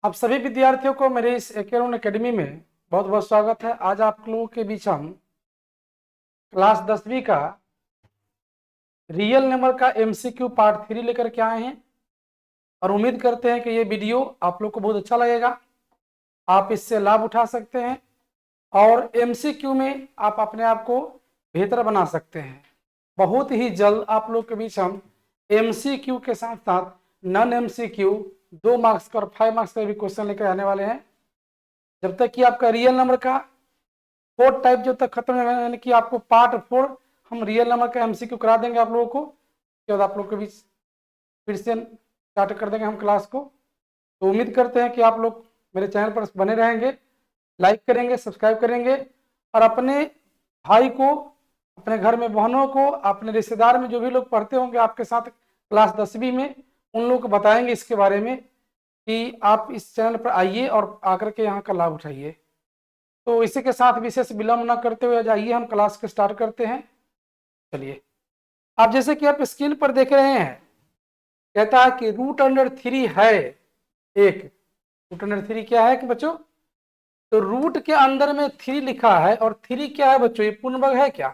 आप सभी विद्यार्थियों को मेरे इस एकेडमी अकेडमी में बहुत बहुत स्वागत है। आज आप लोगों के बीच हम क्लास 10वीं का रियल नंबर का एमसीक्यू पार्ट 3 लेकर के आए हैं और उम्मीद करते हैं कि ये वीडियो आप लोग को बहुत अच्छा लगेगा। आप इससे लाभ उठा सकते हैं और एमसीक्यू में आप अपने आप को बेहतर बना सकते हैं। बहुत ही जल्द आप लोग के बीच हम एमसीक्यू के साथ साथ नॉन एमसीक्यू 2 मार्क्स का और 5 मार्क्स का भी क्वेश्चन लेकर आने वाले हैं। जब तक कि आपका रियल नंबर का 4 टाइप जब तक खत्म है, यानी कि आपको पार्ट 4 हम रियल नंबर का एमसीक्यू करा देंगे आप लोगों को। उसके बाद आप लोग के बीच फिर से स्टार्ट कर देंगे हम क्लास को। तो उम्मीद करते हैं कि आप लोग मेरे चैनल पर बने रहेंगे, लाइक करेंगे, सब्सक्राइब करेंगे और अपने भाई को, अपने घर में बहनों को, अपने रिश्तेदार में जो भी लोग पढ़ते होंगे आपके साथ क्लास 10वीं में, उन लोगों को बताएंगे इसके बारे में कि आप इस चैनल पर आइए और आकर के यहाँ का लाभ उठाइए। तो इसी के साथ विशेष विलंब न करते हुए जाइए हम क्लास के स्टार्ट करते हैं। चलिए, आप जैसे कि आप स्क्रीन पर देख रहे हैं, कहता है कि √3 है एक। √3 क्या है कि बच्चों? तो रूट के अंदर में 3 लिखा है और 3 क्या है बच्चों? ये पूर्णवर्ग है क्या?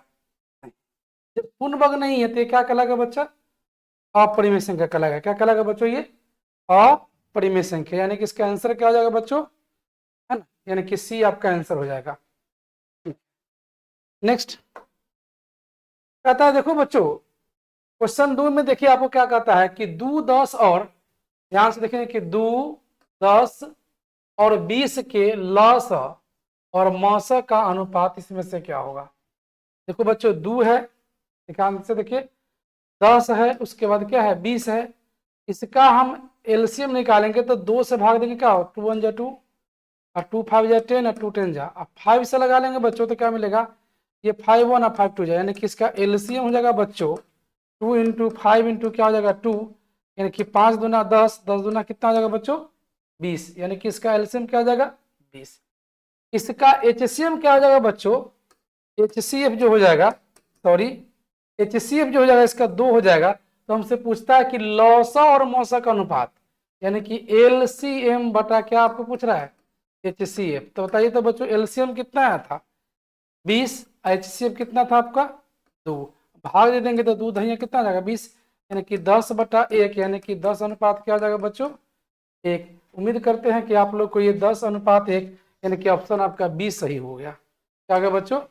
जब पूर्णवर्ग नहीं है तो ये क्या कहलाएगा बच्चा? अपरिमेय संख्या कहलाएगा। क्या कहलाएगा बच्चों? ये अपरिमेय संख्या, यानी कि इसका आंसर क्या हो जाएगा बच्चों? है ना, यानी कि सी आपका आंसर हो जाएगा। नेक्स्ट कहता है, देखो बच्चों क्वेश्चन 2 में देखिए आपको क्या कहता है कि 2, 10 और, ध्यान से देखेंगे कि 2, 10 और 20 के लस और मस का अनुपात इसमें से क्या होगा? देखो बच्चों 2 है, ध्यान से देखिए, 10 है, उसके बाद क्या है? 20 है। इसका हम एलसीएम निकालेंगे तो 2 से भाग देंगे, क्या हो? 2 1 जा 2 और 2 5 जा 10 और 2 10 जा। अब 5 से लगा लेंगे बच्चों तो क्या मिलेगा? ये 5 1 और 5 2 जा, यानी कि इसका एलसीएम हो जाएगा बच्चों 2 इंटू 5 इंटू क्या हो जाएगा? 2, यानी कि 5 दूना 10, 10 दूना कितना हो जाएगा बच्चों? 20, यानी कि इसका एलसीएम क्या हो जाएगा? 20। इसका एचसीएम क्या हो जाएगा बच्चों? एचसीएफ जो हो जाएगा, सॉरी, एचसीएफ जो हो जाएगा इसका 2 हो जाएगा। तो हमसे पूछता है कि लौसा और मौसा का अनुपात, यानी कि एलसीएम बटा क्या आपको पूछ रहा है? एचसीएफ। तो बताइए तो बच्चों एलसीएम कितना आया था? 20। एचसीएफ कितना था आपका? 2। भाग दे देंगे तो 2 दहिया कितना आ जाएगा? 20, यानी कि 10/1, यानी कि 10 अनुपात क्या आ जाएगा बच्चों? 1। उम्मीद करते हैं कि आप लोग को ये 10/1, यानी कि ऑप्शन आपका बी सही हो गया। क्या गया बच्चों?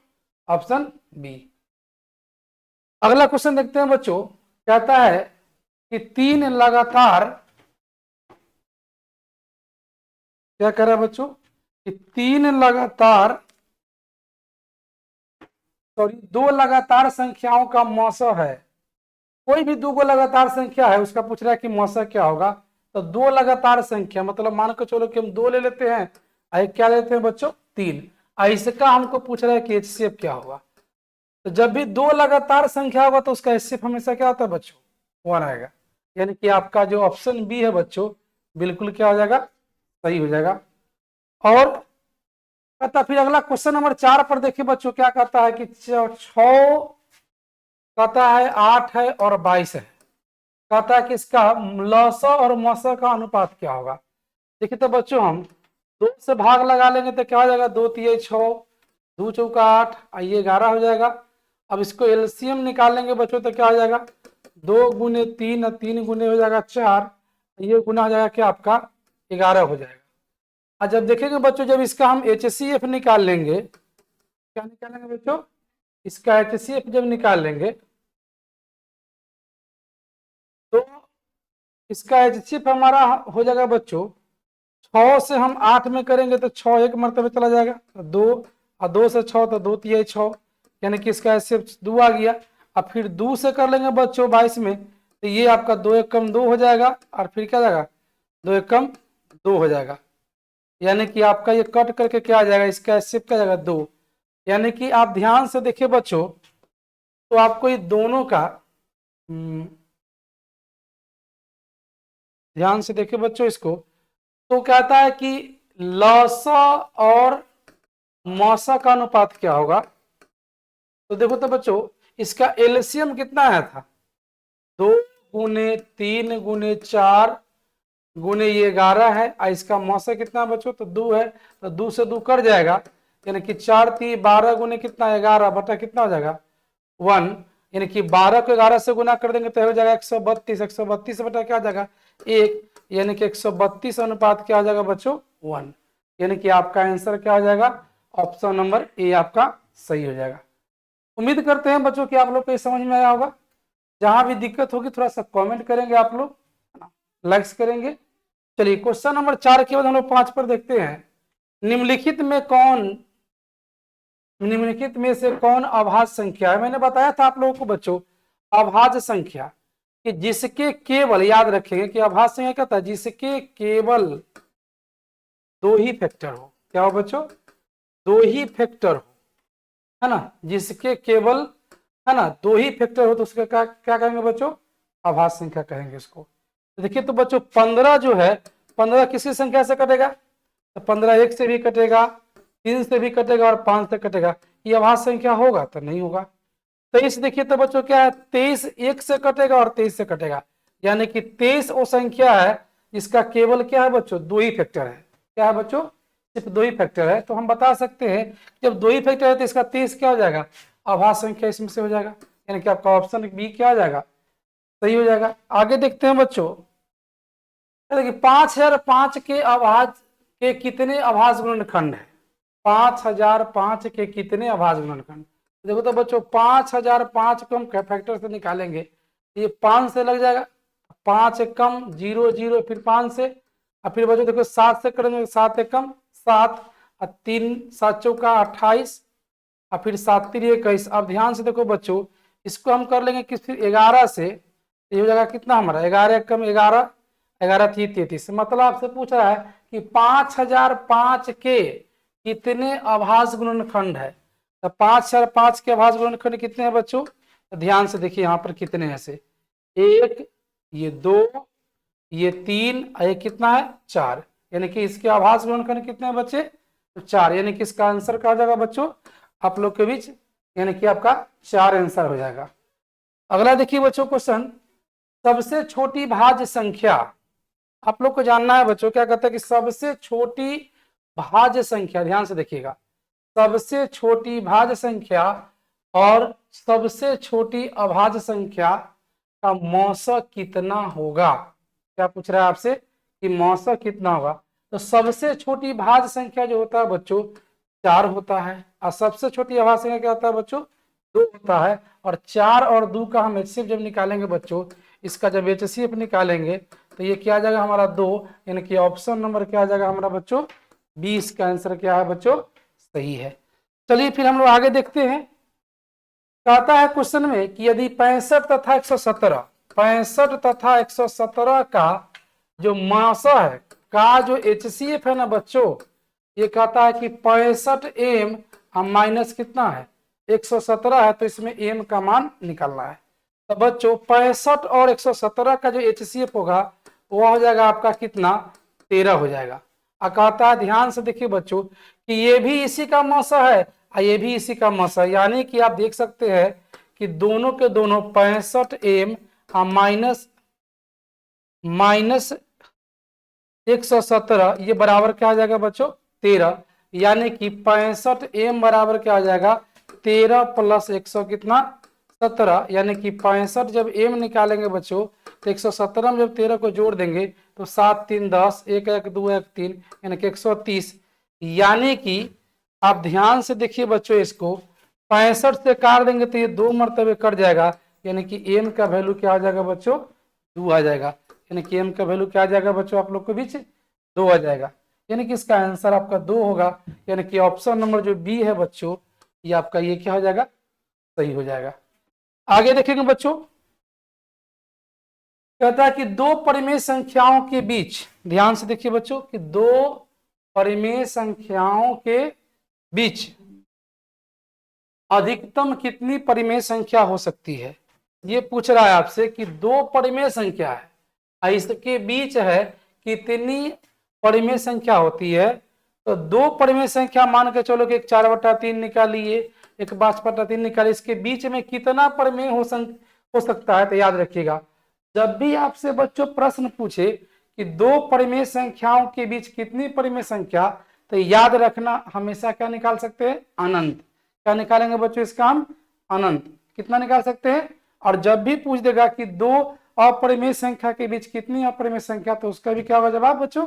Option B. अगला क्वेश्चन देखते हैं बच्चों, कहता है कि 3 लगातार, क्या कह रहा है बच्चों? कि 3 लगातार, सॉरी, 2 लगातार संख्याओं का मौसा है। कोई भी 2 लगातार संख्या है, उसका पूछ रहा है कि मौसा क्या होगा। तो 2 लगातार संख्या मतलब मान के चलो कि हम 2 ले लेते हैं, एक क्या लेते हैं बच्चों? 3। इसका हमको पूछ रहा है कि एचसीएफ क्या होगा। तो जब भी 2 लगातार संख्या होगा तो उसका एचसीएफ हमेशा क्या होता है बच्चों? 1 आएगा। यानी कि आपका जो ऑप्शन बी है बच्चों, बिल्कुल क्या हो जाएगा? सही हो जाएगा। और कहता फिर अगला क्वेश्चन नंबर 4 पर देखिए बच्चों, क्या कहता है कि 6, कहता है 8 है और 22 है। कहता है कि इसका लसा और मसा का अनुपात क्या होगा? देखिए तो बच्चों हम 2 से भाग लगा लेंगे तो क्या हो जाएगा? 2 3 6, 2 चौका 8, ये 11 हो जाएगा। अब इसको एलसीएम निकाल लेंगे बच्चों तो क्या हो जाएगा? 2 गुने 3 और 3 गुने हो जाएगा 4, ये गुना हो जाएगा क्या आपका? 11 हो जाएगा। और जब देखेंगे बच्चों, जब इसका हम एचसीएफ निकाल लेंगे, क्या निकालेंगे बच्चों? इसका एचसीएफ जब निकाल लेंगे तो इसका एचसीएफ हमारा हो जाएगा बच्चों, 6 से हम 8 में करेंगे तो 6 एक मरतबे चला जाएगा, 2 और 2 से 6 तो 2 3 6, यानी कि इसका एचसीएफ 2 आ गया। अब फिर 2 से कर लेंगे बच्चों 22 में, तो ये आपका 2 1 कम 2 हो जाएगा और फिर क्या जाएगा? 2 1 कम 2 हो जाएगा, यानी कि आपका ये कट करके क्या आ जाएगा? इसका एचसीएफ क्या जाएगा? 2। यानी कि आप ध्यान से देखिए बच्चों, तो आपको ये दोनों का ध्यान से देखिए बच्चों इसको, तो कहता है कि लौसा और मौसा का अनुपात क्या होगा? तो देखो तो बच्चों इसका एलसीएम कितना आया था? 2 गुने 3 गुने 4 गुने ये 11 है और इसका मौसा कितना बच्चों, तो 2 है, तो 2 से 2 कट जाएगा, यानी कि 4 3 12 गुने कितना 11 बटा कितना हो जाएगा 1, यानी कि 12 को 11 से गुना कर देंगे तो हो जाएगा 132, 132 बटा क्या हो जाएगा 1, यानी कि 132 अनुपात क्या हो जाएगा बच्चों 1, यानी कि आपका आंसर क्या हो जाएगा, ऑप्शन नंबर ए आपका सही हो जाएगा। उम्मीद करते हैं बच्चों कि आप लोग को ये समझ में आया होगा। जहां भी दिक्कत होगी थोड़ा सा कमेंट करेंगे आप लोग, लाइक्स करेंगे। चलिए क्वेश्चन नंबर 4 के बाद हम लोग 5 पर देखते हैं। निम्नलिखित में से कौन अभाज्य संख्या है। मैंने बताया था आप लोगों को बच्चों अभाज्य संख्या कि जिसके केवल, याद रखेंगे कि अभाज्य संख्या क्या था, जिसके केवल 2 ही फैक्टर हो। क्या हो बच्चों, 2 ही फैक्टर हो, है ना, जिसके केवल, है ना, 2 ही फैक्टर हो तो उसका क्या कहेंगे बच्चों, अभाज्य संख्या कहेंगे इसको। तो देखिए तो बच्चों 15 जो है, 15 किसी संख्या से कटेगा, तो 15 1 से भी कटेगा, 3 से भी कटेगा और 5 से कटेगा, ये अभाज्य संख्या होगा तो नहीं होगा। 23 देखिए तो बच्चों क्या है, 23 1 से कटेगा और 23 से कटेगा, यानी कि 23 वो संख्या है जिसका केवल क्या है बच्चों 2 ही फैक्टर है। क्या है बच्चों, सिर्फ 2 ही फैक्टर है। तो हम बता सकते हैं जब 2 ही फैक्टर है तो इसका 23 क्या हो जाएगा, अभाज्य संख्या इसमें से हो जाएगा, यानी कि आपका ऑप्शन बी क्या हो जाएगा, सही हो जाएगा। आगे देखते हैं बच्चों, देखिए 5005 के अभाज्य के कितने अभाज्य गुणनखंड है, 5005 के कितने अभाज्य गुणनखंड। देखो तो बच्चों 5005 को हम फैक्टर से निकालेंगे, ये 5 से लग जाएगा, 5 एक कम 0 0 फिर 5 से, और फिर बच्चों देखो 7 से करेंगे, 7 एक कम 7 और 3 7 चौका 28 और फिर 7 3 21। अब ध्यान से देखो बच्चों इसको हम कर लेंगे किस, फिर 11 से, ये हो जाएगा कितना हमारा 11 एक कम 11 11 3 33। मतलब आपसे पूछ रहा है कि 5005 के कितने अभाज्य गुणनखंड है। तो 5005 के अभाज्य गुणनखंड कितने हैं बच्चों, तो ध्यान से देखिए यहाँ पर कितने हैं से, 1 ये 2 ये 3 और ये कितना है 4, यानी कि इसके अभाज्य गुणनखंड कितने हैं बच्चे, तो 4, यानी कि इसका आंसर क्या हो जाएगा बच्चों आप लोग के बीच, यानी कि आपका 4 आंसर हो जाएगा। अगला देखिए बच्चों क्वेश्चन, सबसे छोटी भाज्य संख्या। आप लोग को जानना है बच्चों, क्या कहता है कि सबसे छोटी भाज्य संख्या, ध्यान से देखिएगा, सबसे छोटी भाज्य संख्या और सबसे छोटी अभाज्य संख्या का मौसा कितना होगा। क्या पूछ रहा है आपसे कि मौसा कितना होगा। तो सबसे छोटी भाज्य संख्या जो होता है बच्चों 4 होता है, और सबसे छोटी अभाज्य संख्या क्या होता है बच्चों 2 होता है। और 4 और 2 का हम एचसीएफ जब निकालेंगे बच्चों, इसका जब एचसीएफ निकालेंगे तो ये क्या आ जाएगा हमारा 2, यानी कि ऑप्शन नंबर क्या आ जाएगा हमारा बच्चों 20 का आंसर क्या है बच्चों सही है। चलिए फिर हम लोग आगे देखते हैं। कहता है क्वेश्चन में कि यदि 65 तथा 117 65 तथा 117 का जो मासा है का जो एचसीएफ है ना बच्चों, ये कहता है कि 65 एम माइनस कितना है 117 है, तो इसमें एम का मान निकालना है। तो बच्चों 65 और 117 का जो एचसीएफ होगा वो हो जाएगा आपका कितना 13 हो जाएगा। कहता है ध्यान से देखिए बच्चों कि ये भी इसी का मासा है और ये भी इसी का मासा है, यानी कि आप देख सकते हैं कि दोनों के दोनों 65 एम माइनस 117 ये बराबर क्या आ जाएगा बच्चों 13, यानी कि 65 एम बराबर क्या आ जाएगा 13 प्लस 100 कितना 17, यानी कि 65 जब एम निकालेंगे बच्चों तो 117 में जब 13 को जोड़ देंगे तो 7 3 10 1 1 2 1 3 यानी कि 130, यानी कि आप ध्यान से देखिए बच्चों इसको 65 से काट देंगे तो ये 2 मरतबे कट जाएगा, यानी कि एम का वैल्यू क्या आ जाएगा बच्चों 2 आ जाएगा, यानी कि एम का वैल्यू क्या आ जाएगा बच्चों आप लोग के बीच 2 आ जाएगा, यानी कि इसका आंसर आपका 2 होगा, यानी कि ऑप्शन नंबर जो बी है बच्चों ये आपका ये क्या हो जाएगा सही हो जाएगा। आगे देखेंगे बच्चों, कहता है कि 2 परिमेय संख्याओं के बीच, ध्यान से देखिए बच्चों कि 2 परिमेय संख्याओं के बीच अधिकतम कितनी परिमेय संख्या हो सकती है। ये पूछ रहा है आपसे कि 2 परिमेय संख्या है, इसके बीच है कितनी परिमेय संख्या होती है। तो 2 परिमेय संख्या मान के चलो कि एक 4/3 निकालिए, एक 5/3 निकालिए, इसके बीच में कितना परिमेय हो सकता है। तो याद रखिएगा जब भी आपसे बच्चों प्रश्न पूछे कि दो परिमेय संख्याओं के बीच कितनी परिमेय संख्या, तो याद रखना हमेशा क्या निकाल सकते हैं, अनंत। क्या निकालेंगे बच्चों इसका हम, अनंत। कितना निकाल सकते हैं। और जब भी पूछ देगा कि दो अपरिमेय संख्या के बीच कितनी अपरिमेय संख्या, तो उसका भी क्या होगा जवाब बच्चों,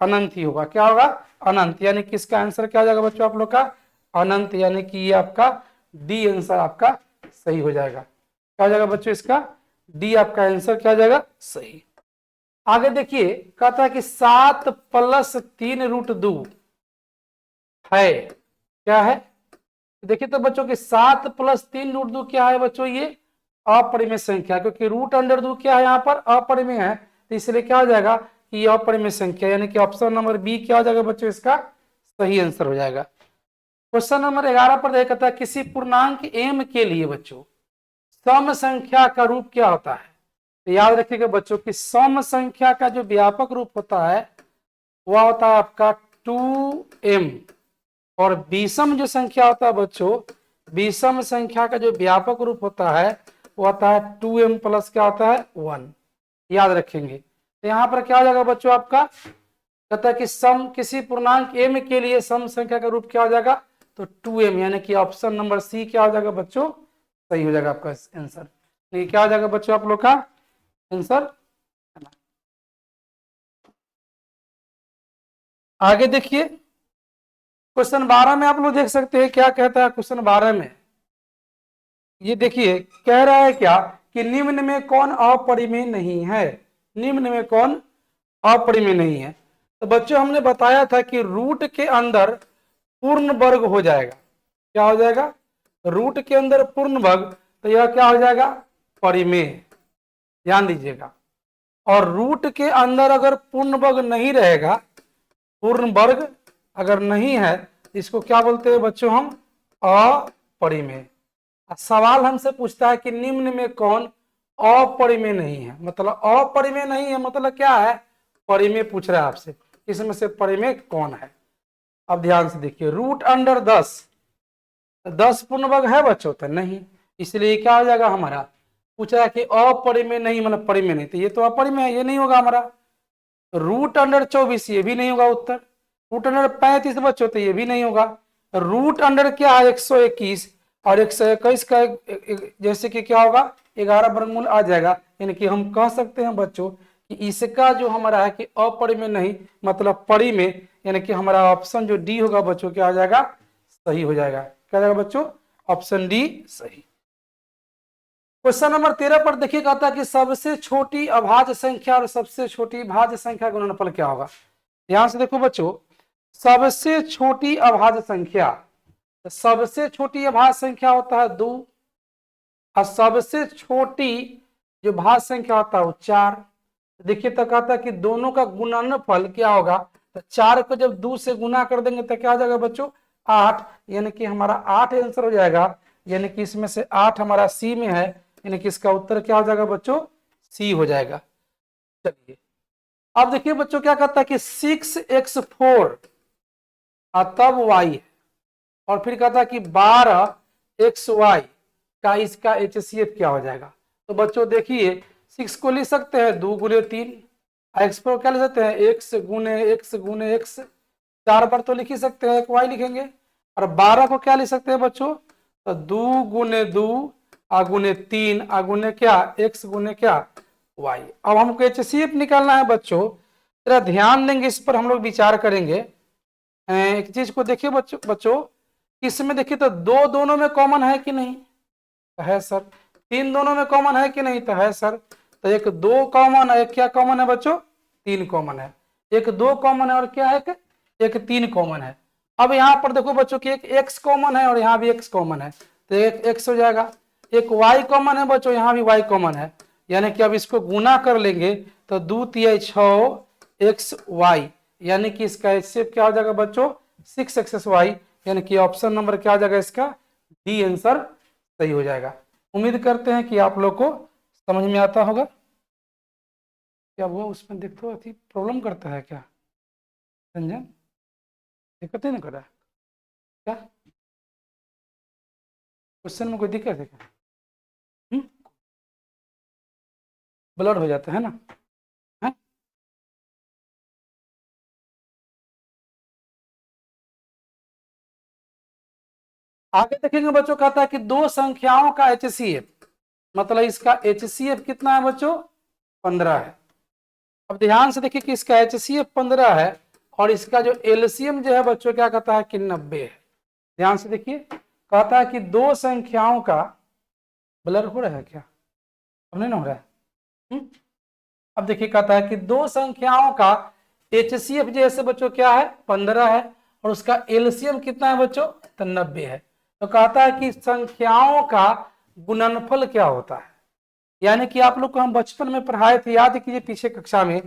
अनंत ही होगा। क्या होगा, अनंत। यानी कि इसका आंसर क्या हो जाएगा बच्चों आप लोग का, अनंत। यानी कि ये आपका डी आंसर आपका सही हो जाएगा। क्या हो जाएगा बच्चों इसका, डी आपका आंसर क्या हो जाएगा, सही। आगे देखिए, कहता है कि 7 + 3√2 है, क्या है। देखिए तो बच्चों की 7 + 3√2 क्या है बच्चों, ये अपरिमेय संख्या, क्योंकि √2 क्या है यहाँ पर, अपरिमेय है, तो इसलिए क्या हो जाएगा कि ये अपरिमेय संख्या, यानी कि ऑप्शन नंबर बी क्या हो जाएगा बच्चों इसका सही आंसर हो जाएगा। क्वेश्चन नंबर 11 पर देखा था, किसी पूर्णांक m के लिए बच्चों सम संख्या का रूप क्या होता है। तो याद रखिएगा बच्चों कि सम संख्या का जो व्यापक रूप होता है वह होता है आपका 2m, और विषम जो संख्या होता है बच्चों, विषम संख्या का जो व्यापक रूप होता है वो होता है 2m प्लस क्या होता है 1। याद रखेंगे। तो यहाँ पर क्या हो जाएगा बच्चों आपका, कहता है कि सम किसी पूर्णांक m के लिए सम संख्या का रूप क्या हो जाएगा, तो 2m, यानी कि ऑप्शन नंबर सी क्या हो जाएगा बच्चों, सही हो जाएगा आपका आंसर। ये क्या हो जाएगा बच्चों आप लोग का आंसर। आगे देखिए, क्वेश्चन 12 में आप लोग देख सकते हैं क्या कहता है क्वेश्चन 12 में। ये देखिए कह रहा है क्या कि निम्न में कौन अपरिमेय नहीं है, निम्न में कौन अपरिमेय नहीं है। तो बच्चों हमने बताया था कि रूट के अंदर पूर्ण वर्ग हो जाएगा, क्या हो जाएगा, रूट के अंदर पूर्ण वर्ग, तो यह क्या हो जाएगा, परिमेय। ध्यान दीजिएगा। और रूट के अंदर अगर पूर्ण वर्ग नहीं रहेगा, पूर्ण वर्ग अगर नहीं है, इसको क्या बोलते हैं बच्चों हम, अपरिमेय। सवाल हमसे पूछता है कि निम्न में कौन अपरिमेय नहीं है, मतलब अपरिमेय नहीं है मतलब क्या है, परिमेय पूछ रहा है आपसे, इसमें से परिमेय कौन है। अब ध्यान से देखिए, रूट अंडर 10 पूर्ण वर्ग है बच्चों, तो नहीं, इसलिए क्या हो जाएगा हमारा, पूछ रहा है कि अपरिमेय नहीं मतलब परिमेय नहीं, तो ये तो अपरिमेय है, ये नहीं होगा हमारा। रूट अंडर 24 ये भी नहीं होगा उत्तर। रूट अंडर 35 बच्चों, तो ये भी नहीं होगा। रूट अंडर क्या है 121, और 121 का जैसे कि क्या होगा 11 वर्गमूल आ जाएगा, यानी कि हम कह सकते हैं बच्चों कि इसका जो हमारा है कि अपरिमेय नहीं मतलब परिमेय, यानी कि हमारा ऑप्शन जो डी होगा बच्चों क्या आ जाएगा, सही हो जाएगा। क्या जाएगा बच्चों, ऑप्शन डी सही। क्वेश्चन नंबर 13 पर देखिए, कहता है कि सबसे छोटी अभाज्य संख्या और सबसे छोटी भाज्य संख्या का गुणनफल क्या होगा। ध्यान से देखो बच्चों, सबसे छोटी अभाज्य संख्या, सबसे छोटी अभाज्य संख्या होता है 2, और सबसे छोटी जो भाज्य संख्या होता है वो 4। देखिए तो कहता है कि दोनों का गुणनफल क्या होगा, तो 4 को जब 2 से गुना कर देंगे तो क्या हो जाएगा बच्चों 8, यानी कि हमारा 8 आंसर हो जाएगा। यानी कि इसमें से 8 हमारा सी में है, यानी कि इसका उत्तर क्या हो जाएगा बच्चों, सी हो जाएगा। चलिए अब देखिए बच्चों क्या कहता है कि 6x4 तब y, और फिर कहता है कि 12xy का इसका HCF क्या हो जाएगा। तो बच्चों देखिए 6 को लिख सकते हैं 2 गुने 3, एक्स को क्या लिख सकते हैं x गुने x, 4 बार तो लिख ही सकते हैं, एक y लिखेंगे। और 12 को क्या लिख सकते हैं बच्चों, तो 2 गुने 2 गुने 3 गुने क्या x गुने क्या y। अब हमको HCF निकालना है बच्चों, जरा ध्यान देंगे इस पर हम लोग विचार करेंगे। एक चीज को देखिए बच्चों इसमें देखिए तो 2 दोनों में कॉमन है कि नहीं, तो है सर। 3 दोनों में कॉमन है कि नहीं, तो है सर। तो एक 2 कॉमन है, एक क्या कॉमन है बच्चों, 3 कॉमन है। एक 2 कॉमन है और क्या है, एक 3 कॉमन है। अब यहाँ पर देखो बच्चों की एक x कॉमन है और यहाँ भी x कॉमन है, तो एक x हो जाएगा। एक y कॉमन है बच्चों, यहाँ भी y कॉमन है, यानी कि अब इसको गुना कर लेंगे तो 2 तिहाई 6 xy, यानी कि इसका HCF क्या हो जाएगा बच्चों 6xy, यानी कि ऑप्शन नंबर क्या आ जाएगा इसका, डी आंसर सही हो जाएगा। उम्मीद करते हैं कि आप लोग को समझ में आता होगा। क्या वो उसमें देखो अति प्रॉब्लम करता है क्या रंजन, दिक्कत नहीं ना कर रहा है क्या, क्वेश्चन में कोई दिक्कत है क्या, ब्लड हो जाता है ना, है? आगे देखेंगे बच्चों, कहता है कि दो संख्याओं का HCF, मतलब इसका HCF कितना है बच्चों, 15 है। अब ध्यान से देखिए कि इसका HCF 15 है और इसका जो LCM जो है बच्चों क्या कहता है कि 90 है। ध्यान से देखिए, कहता है कि दो संख्याओं का, ब्लर हो रहा है क्या, अब नहीं ना हो रहा है। अब देखिए कहता है कि दो संख्याओं का HCF जैसे बच्चों क्या है, 15 है और उसका LCM कितना है बच्चों, तो 90 है। तो कहता है कि संख्याओं का गुणनफल क्या होता है, यानी कि आप लोग को हम बचपन में पढ़ाए थे, याद कीजिए पिछले कक्षा में,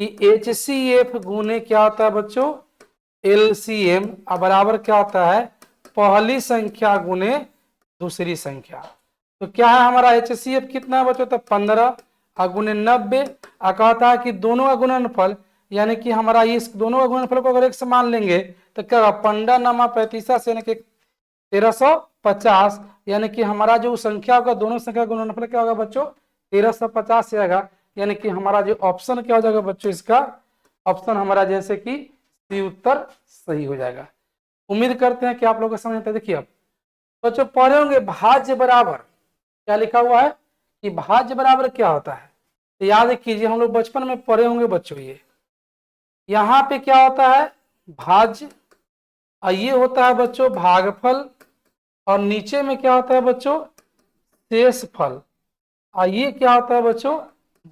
कि HCF गुने क्या होता है बच्चों, LCM बराबर क्या होता है, पहली संख्या गुने दूसरी संख्या। तो क्या है हमारा HCF कितना है बच्चों, तो 15 गुने 90। कहता है कि दोनों का गुणनफल, यानी कि हमारा इस दोनों का गुणनफल को अगर एक समान लेंगे तो क्या होगा, 15 नमा 35 से, यानी कि 1350, यानी कि हमारा जो संख्या होगा, दोनों संख्या का गुणनफल क्या होगा बच्चों, 1350 से आएगा। यानी कि हमारा जो ऑप्शन क्या हो जाएगा बच्चों, इसका ऑप्शन हमारा जैसे कि सी उत्तर सही हो जाएगा। उम्मीद करते हैं कि आप लोग को समझ आता है। देखिए अब बच्चों पढ़े होंगे भाज्य बराबर, क्या लिखा हुआ है कि भाज्य बराबर क्या होता है, तो याद कीजिए हम लोग बचपन में पढ़े होंगे बच्चों, ये यहाँ पे क्या होता है, भाज्य, और ये होता है बच्चों भागफल, और नीचे में क्या होता है बच्चों, शेषफल, और ये क्या होता है बच्चों,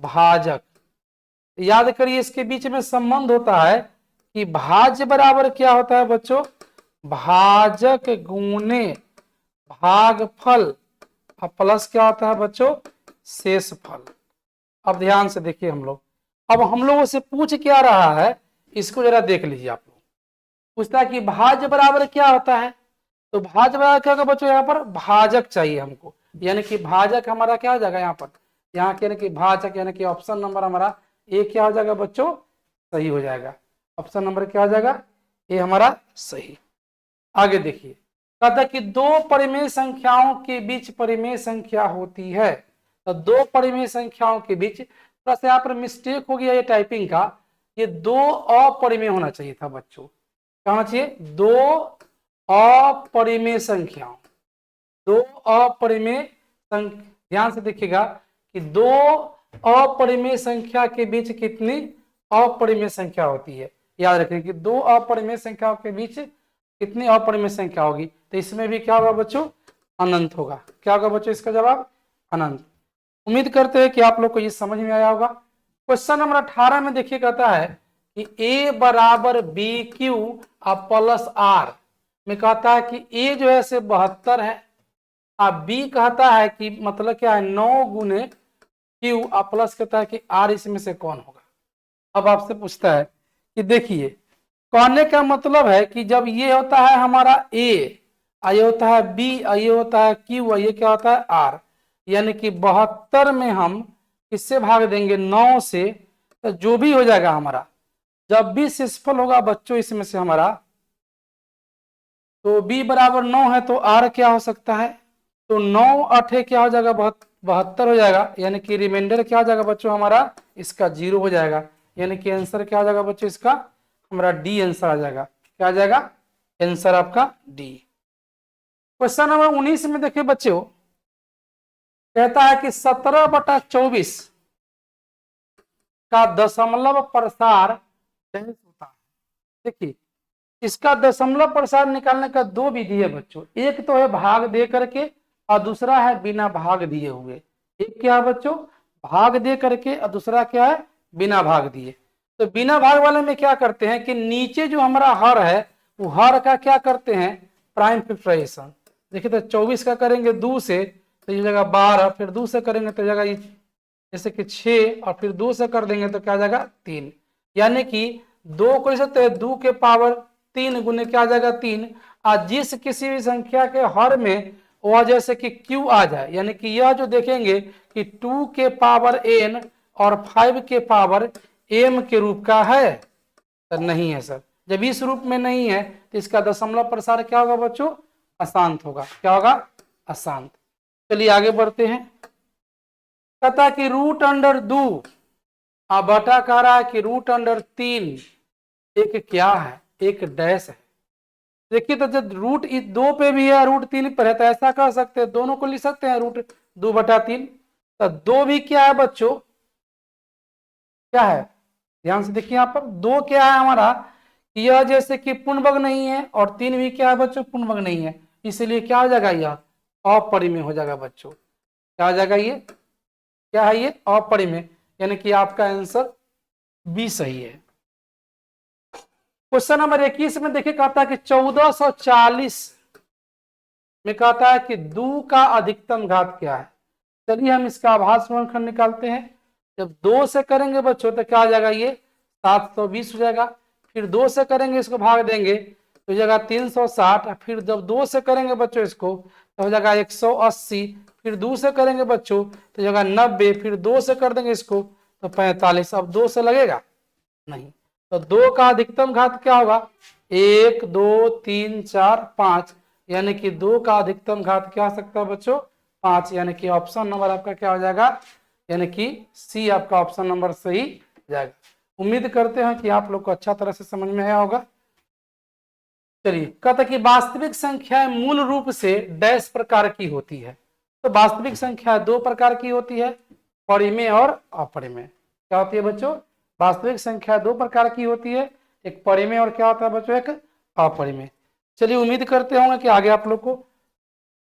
भाजक। याद करिए इसके बीच में संबंध होता है कि भाज्य बराबर क्या होता है बच्चों, भाजक गुणे भागफल, और प्लस क्या होता है बच्चों, शेषफल। अब ध्यान से देखिए हम लोग, अब हम लोगों से पूछ क्या रहा है, इसको जरा देख लीजिए आप लोग। पूछता है कि भाज्य बराबर क्या होता है, तो भाज्य बराबर क्या होगा बच्चों, यहाँ पर भाजक चाहिए हमको, यानी कि भाजक हमारा क्या हो जाएगा यहाँ पर, यहाँ के यानी कि भाजक, यानी कि ऑप्शन नंबर हमारा ए क्या हो जाएगा बच्चों, सही हो जाएगा। ऑप्शन नंबर क्या हो जाएगा, ए हमारा सही। आगे देखिए, कहता है कि दो परिमेय संख्याओं के बीच परिमेय संख्या होती है। तो दो परिमेय संख्याओं के बीच, थोड़ा सा यहाँ पर मिस्टेक हो गया ये टाइपिंग का, ये दो अपरिमेय होना चाहिए था बच्चों, क्या होना चाहिए, दो अपरिमेय संख्याओं, दो अपरिमेय, ध्यान से देखिएगा कि दो अपरिमेय संख्या के बीच कितनी अपरिमेय संख्या होती है। याद रखें कि दो अपरिमेय संख्याओं के बीच कितनी अपरिमेय संख्या होगी, तो इसमें भी क्या होगा बच्चों, अनंत होगा। क्या होगा बच्चों इसका जवाब, अनंत। उम्मीद करते हैं कि आप लोग को ये समझ में आया होगा। क्वेश्चन नंबर 18 में देखिए कहता है कि ए बराबर बी क्यू प्लस आर में कहता है कि ए जो है से 72 है, अब बी कहता है कि मतलब क्या है 9 गुने क्यू, प्लस कहता है कि आर इसमें से कौन होगा। अब आपसे पूछता है कि देखिए, कहने का मतलब है कि जब ये होता है हमारा ए, ये होता है बी, ये होता है क्यू, ये क्या होता है आर, यानी कि 72 में हम किससे भाग देंगे, 9 से, तो जो भी हो जाएगा हमारा, जब भी शेषफल होगा बच्चों इसमें से हमारा, तो b बराबर 9 है तो r क्या हो सकता है, तो 9 8 क्या हो जाएगा, 72 हो जाएगा, यानी कि रिमाइंडर क्या हो जाएगा बच्चों हमारा, इसका 0 हो जाएगा, यानी कि आंसर क्या हो जाएगा बच्चों इसका, हमारा डी आंसर आ जाएगा। क्या आ जाएगा आंसर आपका डी। क्वेश्चन नंबर 19 में देखिए बच्चों, कहता है कि 17/24 का दशमलव प्रसार होता है। देखिए इसका दशमलव प्रसार निकालने का दो विधि है बच्चों, एक तो है भाग दे करके और दूसरा है बिना भाग दिए हुए। एक क्या है बच्चों, भाग दे करके, और दूसरा क्या है, बिना भाग दिए। तो बिना भाग वाले में क्या करते हैं कि नीचे जो हमारा हर है, वो हर का क्या करते हैं, प्राइम फैक्टराइजेशन। देखिए तो 24 का करेंगे 2 से तो ये जगह 12, फिर 2 से करेंगे तो जगह जैसे कि 6, और फिर 2 से कर देंगे तो क्या जाएगा 3, यानी कि 2 को सकते हैं 2 के पावर 3 गुने क्या आ जाएगा 3। आज जिस किसी भी संख्या के हर में वह जैसे कि q आ जाए, यानी कि यह जो देखेंगे कि 2 के पावर n और 5 के पावर m के रूप का है, तो नहीं है सर। जब इस रूप में नहीं है तो इसका दशमलव प्रसार क्या होगा बच्चों, अशांत होगा। क्या होगा, अशांत। चलिए आगे बढ़ते हैं। कहता है कि √2 बटा कह रहा है कि √3 एक क्या है, एक डैश है। देखिए तो जब रूट 2 पे भी है, रूट 3 पर है, तो ऐसा कर सकते हैं, दोनों को लिख सकते हैं रूट 2/3। तो 2 भी क्या है बच्चों, क्या है, ध्यान से देखिए यहाँ पर 2 क्या है हमारा, यह जैसे कि पूर्णवर्ग नहीं है, और 3 भी क्या है बच्चों, पूर्णवर्ग नहीं है, इसलिए क्या हो जाएगा, यह अपरिमेय हो जाएगा बच्चों। क्या हो जाएगा, ये क्या है, ये अपरिमेय, यानी कि आपका आंसर बी सही है। क्वेश्चन नंबर 21 में देखिए कहता है कि 1440 में कहता है कि 2 का अधिकतम घात क्या है। चलिए हम इसका आभास वर्गफल निकालते हैं। जब 2 से करेंगे बच्चों तो क्या हो जाएगा, ये 720 हो जाएगा। फिर 2 से करेंगे, इसको भाग देंगे तो हो जाएगा 360। फिर जब 2 से करेंगे बच्चों इसको तो हो जाएगा 180। फिर 2 से करेंगे बच्चों तो हो जाएगा 90। फिर 2 से कर देंगे इसको तो 45। अब 2 से लगेगा नहीं, तो 2 का अधिकतम घात क्या होगा, 1 2 3 4 5, यानी कि 2 का अधिकतम घात क्या हो सकता है बच्चों, 5, यानी कि ऑप्शन नंबर आपका क्या हो जाएगा, यानी कि सी आपका ऑप्शन नंबर सही जाएगा। उम्मीद करते हैं कि आप लोग को अच्छा तरह से समझ में आया होगा। चलिए कहता कि वास्तविक संख्या मूल रूप से डैश प्रकार की होती है। तो वास्तविक संख्या 2 प्रकार की होती है, परिमेय और अपरिमेय। क्या होती है बच्चों, वास्तविक संख्या 2 प्रकार की होती है, एक परिमेय और क्या होता है बच्चों, एक अपरिमेय। चलिए उम्मीद करते होंगे कि आगे आप लोग को।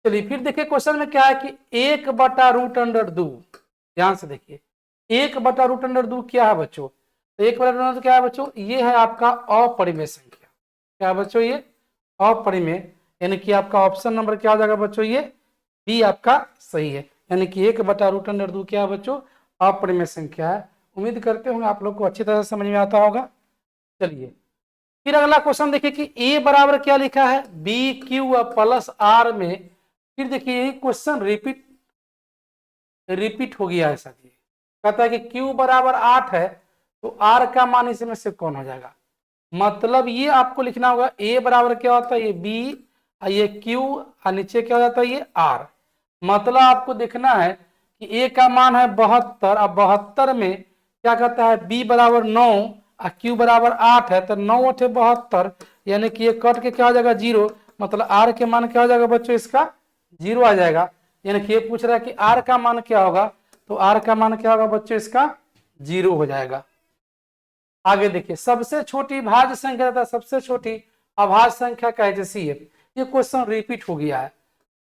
चलिए फिर देखिए क्वेश्चन में क्या है कि 1/√2। ध्यान से देखिए 1/√2 क्या है बच्चों, तो 1/√2 क्या है बच्चों, ये है आपका अपरिमेय संख्या। क्या है बच्चों, ये अपरिमेय, यानी कि आपका ऑप्शन नंबर क्या हो जाएगा बच्चों, ये बी आपका सही है। यानी कि 1/√2 क्या है बच्चों, अपरिमेय संख्या है। उम्मीद करते होंगे आप लोग को अच्छी तरह से समझ में आता होगा। चलिए फिर अगला क्वेश्चन देखिए कि ए बराबर क्या लिखा है, बी क्यू प्लस आर में। फिर देखिए यही क्वेश्चन रिपीट हो गया है साथी। कहता है कि क्यू बराबर 8 है, तो आर का मान इसमें से कौन हो जाएगा। मतलब ये आपको लिखना होगा, ए बराबर क्या होता है, ये बी, ये क्यू, और नीचे क्या हो जाता है, ये आर। मतलब आपको देखना है कि ए का मान है 72, और 72 में क्या कहता है, बी बराबर 9 और क्यू बराबर 8 है, तो 9 8 72, यानी कि ये कट के क्या हो जाएगा, 0। मतलब आर के मान क्या हो जाएगा बच्चों, इसका 0 आ जाएगा। यानी कि ये पूछ रहा है कि आर का मान क्या होगा, तो आर का मान क्या होगा बच्चों, इसका 0 हो जाएगा। आगे देखिए सबसे छोटी भाज्य संख्या तथा सबसे छोटी अभाज्य संख्या कैसी है। ये क्वेश्चन रिपीट हो गया है।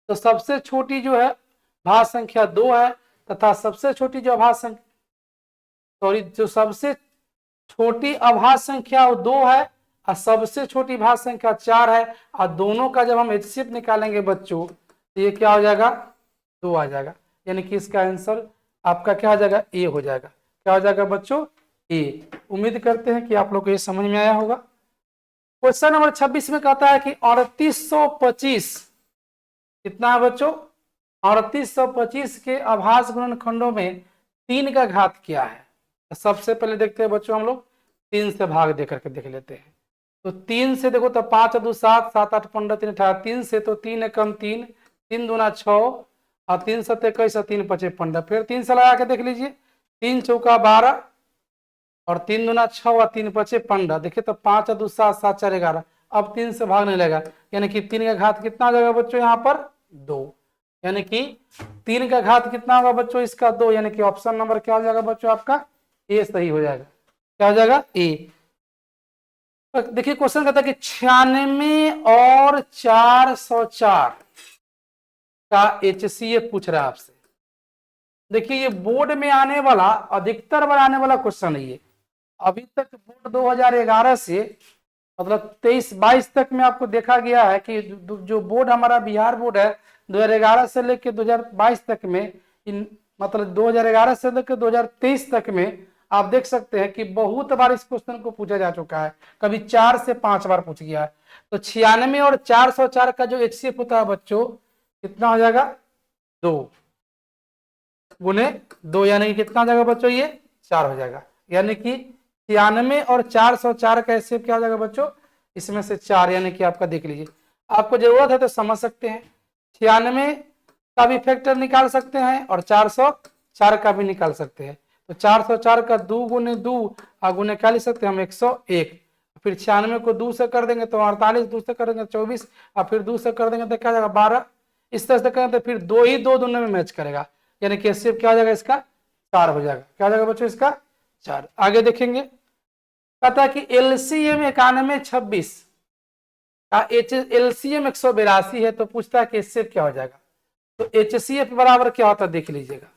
तो सबसे छोटी जो है भाज्य संख्या 2 है, तथा सबसे छोटी जो अभाज्य संख्या, सॉरी, जो सबसे छोटी अभाज्य संख्या वो 2 है, और सबसे छोटी भाज्य संख्या 4 है, और दोनों का जब हम एचसीएफ निकालेंगे बच्चों तो ये क्या हो जाएगा, 2 आ जाएगा। यानी कि इसका आंसर आपका क्या हो जाएगा, ए हो जाएगा। क्या हो जाएगा बच्चों, ए। उम्मीद करते हैं कि आप लोग को ये समझ में आया होगा। क्वेश्चन नंबर 26 में कहता है कि 3825 कितना है बच्चों, 3825 के अभाज्य गुणनखंडों में 3 का घात क्या है। तो सबसे पहले देखते हैं बच्चों हम लोग 3 से भाग दे करके देख लेते हैं। तो 3 से देखो तो 5 2 7 7 8 15 3 18, 3 से तो 3 एकम 3, 3 दूना 6, और 3 7 21 और 3 5 15। फिर 3 से लगा के देख लीजिए, 3 चौका 12 और 3 दूना 6 और 3 5 15। देखिए तो 5 2 7 7 4 11। अब 3 से भाग नहीं लगेगा, यानी कि 3 का घात कितना आ जाएगा बच्चों, यहाँ पर 2। यानी कि 3 का घात कितना होगा बच्चों, इसका 2। यानी कि ऑप्शन नंबर क्या हो जाएगा बच्चों, आपका ए सही हो जाएगा। क्या हो जाएगा, ए। देखिए क्वेश्चन कहता है कि 96 और 404 का HCF पूछ रहा है आपसे। देखिए ये बोर्ड में आने वाला अधिकतर बार आने वाला क्वेश्चन है ये। अभी तक बोर्ड 2011 से मतलब 23-22 तक में आपको देखा गया है कि जो बोर्ड हमारा बिहार बोर्ड है 2011 से लेकर 2022 तक में, इन मतलब 2011 से लेकर 2023 तक में आप देख सकते हैं कि बहुत बार इस क्वेश्चन को पूछा जा चुका है। कभी 4 से 5 बार पूछ गया है। तो 96 और 404 का जो HCF होता है बच्चों कितना हो जाएगा, 2 गुने 2, यानी कि कितना हो जाएगा बच्चों, ये 4 हो जाएगा। यानी कि 96 और 404 का HCF क्या हो जाएगा बच्चों, इसमें से 4, यानी कि आपका देख लीजिए। आपको जरूरत है तो समझ सकते हैं। 96 का भी फैक्टर निकाल सकते हैं और 404 का भी निकाल सकते हैं। तो 404 का 2 गुने 2 गुने क्या लिख सकते हैं हम, 101। फिर 96 को 2 से कर देंगे तो 48, 2 से कर देंगे 24, और फिर 2 से कर देंगे तो क्या जाएगा 12। इस तरह से करेंगे तो फिर 2 ही 2 दोनों में मैच करेगा, यानी कि HCF क्या हो जाएगा इसका 4 हो जाएगा। क्या हो जाएगा बच्चों इसका 4। आगे देखेंगे, कहता है कि LCM 9126 का LCM 182 है, तो पूछता है कि HCF क्या हो जाएगा। तो HCF बराबर क्या होता है देख लीजिएगा,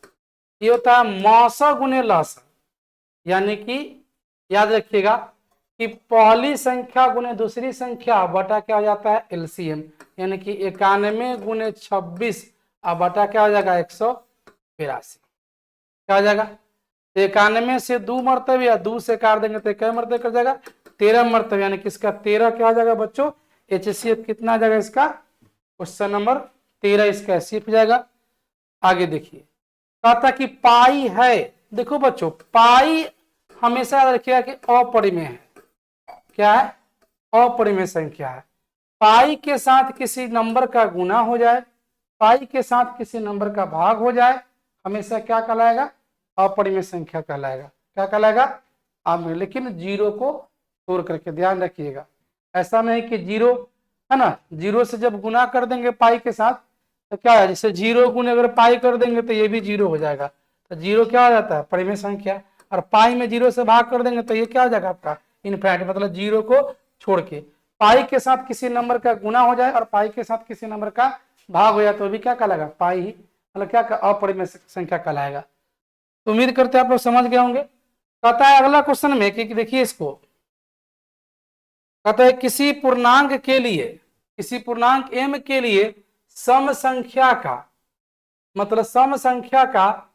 ये होता है मौसा गुने लौसा, यानी कि याद रखिएगा कि पहली संख्या गुने दूसरी संख्या बटा क्या हो जाता है LCM, यानी कि 91 गुने 26 और बटा क्या हो जाएगा 182। क्या हो जाएगा 91 से 2 मरतबे या 2 से काट देंगे तो क्या मरतबे कर जाएगा 13 मरतबे, यानी कि इसका 13 क्या हो जाएगा बच्चों HCF कितना आ जाएगा इसका, क्वेश्चन नंबर 13 इसका HCF हो जाएगा। आगे देखिए, कहता कि पाई है, देखो बच्चों पाई हमेशा याद रखिएगा कि अपरिमेय है। क्या है अपरिमेय संख्या है। पाई के साथ किसी नंबर का गुना हो जाए, पाई के साथ किसी नंबर का भाग हो जाए, हमेशा क्या कहलाएगा अपरिमेय संख्या कहलाएगा। क्या कहलाएगा आप, लेकिन 0 को छोड़ करके ध्यान रखिएगा, ऐसा नहीं कि 0 है ना, 0 से जब गुना कर देंगे पाई के साथ तो क्या है, जैसे 0 गुने अगर पाई कर देंगे तो ये भी 0 हो जाएगा, तो 0 क्या हो जाता है परिमेय संख्या, और पाई में 0 से भाग कर देंगे तो ये क्या हो जाएगा आपका इनफाइनाइट, मतलब 0 को छोड़ के पाई के साथ किसी नंबर का गुना हो जाए और पाई के साथ किसी नंबर का भाग हो जाए तो भी क्या कहलाएगा पाई ही, मतलब क्या अपरिमेय संख्या कहलाएगा। तो उम्मीद करते हैं आप लोग समझ गए होंगे। कहता है अगला क्वेश्चन में कि देखिए इसको, कहता है किसी पूर्णांक के लिए, किसी पूर्णांक m के लिए सम संख्या का, मतलब सम संख्या का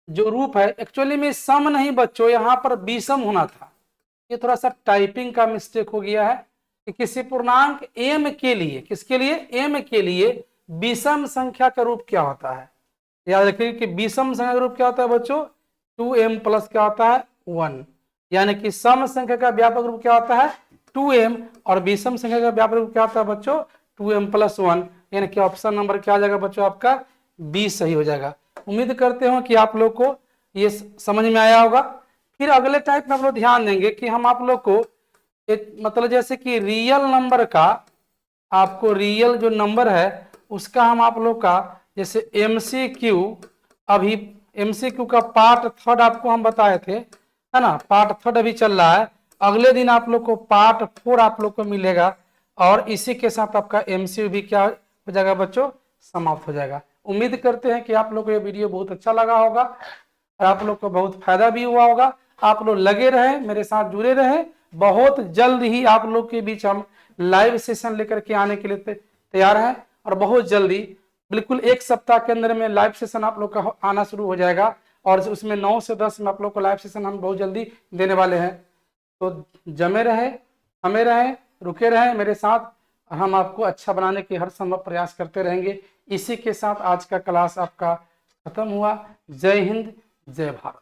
जो रूप है, एक्चुअली में सम नहीं बच्चों यहाँ पर विषम होना था, ये थोड़ा सा टाइपिंग का मिस्टेक हो गया है कि किसी पूर्णांक m के लिए, किसके लिए m के लिए विषम संख्या का रूप क्या होता है। याद रखिए कि विषम संख्या का रूप क्या होता है बच्चों 2m प्लस क्या होता है 1, यानी कि सम संख्या का व्यापक रूप क्या होता है 2m और विषम संख्या का व्यापक रूप क्या होता है बच्चों 2m प्लस 1, यानी कि ऑप्शन नंबर क्या आ जाएगा बच्चों आपका 20 सही हो जाएगा। उम्मीद करते हो कि आप लोग को ये समझ में आया होगा। फिर अगले टाइप में आप लोग ध्यान देंगे कि हम आप लोग को एक मतलब जैसे कि रियल नंबर का, आपको रियल जो नंबर है उसका हम आप लोग का जैसे MCQ, अभी MCQ का पार्ट 3 आपको हम बताए थे है ना, पार्ट 3 अभी चल रहा है, अगले दिन आप लोग को पार्ट 4 आप लोग को मिलेगा और इसी के साथ आपका MCQ भी क्या हो जाएगा बच्चों समाप्त हो जाएगा। उम्मीद करते हैं कि आप लोग को ये वीडियो बहुत अच्छा लगा होगा और आप लोग को बहुत फायदा भी हुआ होगा। आप लोग लगे रहे, मेरे साथ जुड़े रहे, बहुत जल्द ही आप लोग के बीच हम लाइव सेशन लेकर के आने के लिए तैयार हैं और बहुत जल्दी बिल्कुल 1 सप्ताह के अंदर में लाइव सेशन आप लोग का आना शुरू हो जाएगा और उसमें 9 से 10 में आप लोग को लाइव सेशन हम बहुत जल्दी देने वाले हैं। तो जमे रहे, हमें रहे, रुके रहे मेरे साथ, हम आपको अच्छा बनाने की हर संभव प्रयास करते रहेंगे। इसी के साथ आज का क्लास आपका खत्म हुआ। जय हिंद, जय भारत।